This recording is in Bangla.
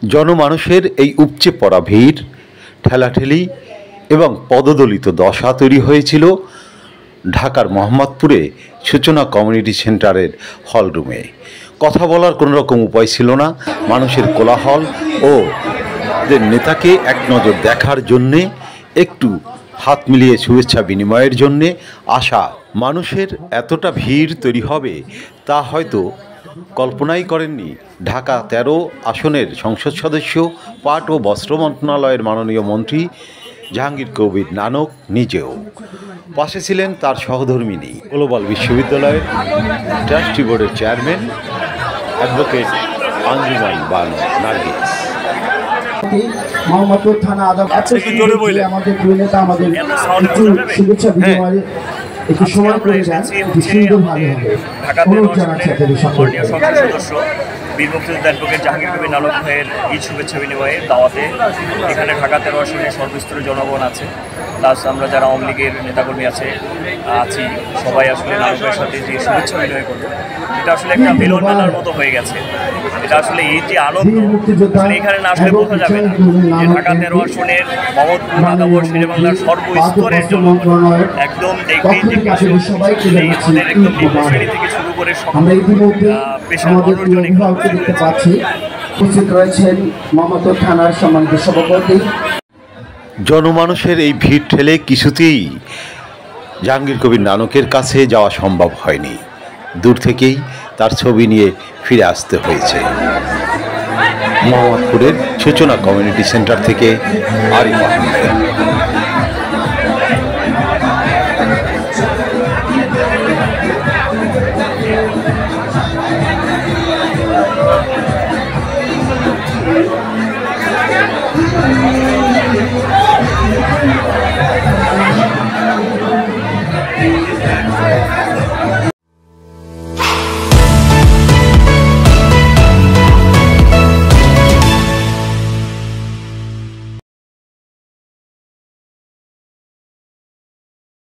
জনমানুষের এই উপচে পড়া ভিড়, ঠেলাঠেলি এবং পদদলিত দশা তৈরি হয়েছিল ঢাকার মোহাম্মদপুরে সূচনা কমিউনিটি সেন্টারের হলরুমে। কথা বলার কোনো রকম উপায় ছিল না। মানুষের কোলাহল ও নেতাকে এক নজর দেখার জন্যে, একটু হাত মিলিয়ে শুভেচ্ছা বিনিময়ের জন্যে আসা মানুষের এতটা ভিড় তৈরি হবে তা হয়তো কল্পনাই করেননি ঢাকা ১৩ আসনের সংসদ সদস্য, পাট ও বস্ত্র মন্ত্রণালয়ের মাননীয় মন্ত্রী জাহাঙ্গীর কবির নানক নিজেও। পাশে ছিলেন তার সহধর্মিণী, গ্লোবাল বিশ্ববিদ্যালয়ের ট্রাস্টি বোর্ডের চেয়ারম্যান অ্যাডভোকেট আঞ্জুমান বানু নার্গিস। মোহাম্মদপুর থানা আদালত আমাদের দুই নেতা আমাদের একটু শুভেচ্ছা বিনিময়ে একটু সময় করে যান, সুন্দরভাবে হবে। অনুরোধ জানাচ্ছি আপনাদের সকলকে। বীর মুক্তিযোদ্ধা অ্যাডভোকেট জাহাঙ্গীর কবির নানক ভাইয়ের এই শুভেচ্ছা বিনিময়ে দাওয়াতে এখানে ঢাকা ১৩ আসনের সর্বস্তরের জনগণ আছে, প্লাস আমরা যারা আওয়ামী লীগের নেতাকর্মী আছি সবাই আসলে নানকের সাথে যে শুভেচ্ছা বিনিময় করবো, এটা আসলে একটা মিলন মেলার মতো হয়ে গেছে। এটা আসলে এই যে আনন্দ এখানে না আসলে বোঝা যাবে না যে ঢাকা ১৩ আসনের মোহাম্মদপুর, আদাবর, শেরেবাংলার সর্বস্তরের জনগণ একদম দেখবেন যে আমাদের একদম নিম্ন শ্রেণী থেকে শুরু করে পেশার মানুষজন দেখতে পাচ্ছি। উপস্থিত রয়েছেন মোহাম্মদপুর থানার সম্মানিত সভাপতি। জনমানুষের এই ভিড় ঠেলে কিছুতেই জাহাঙ্গীর কবির নানকের কাছে যাওয়া সম্ভব হয়নি। দূর থেকেই তার ছবি নিয়ে ফিরে আসতে হয়েছে। মোহাম্মদপুরের সূচনা কমিউনিটি সেন্টার থেকে আরিফ আহমেদ।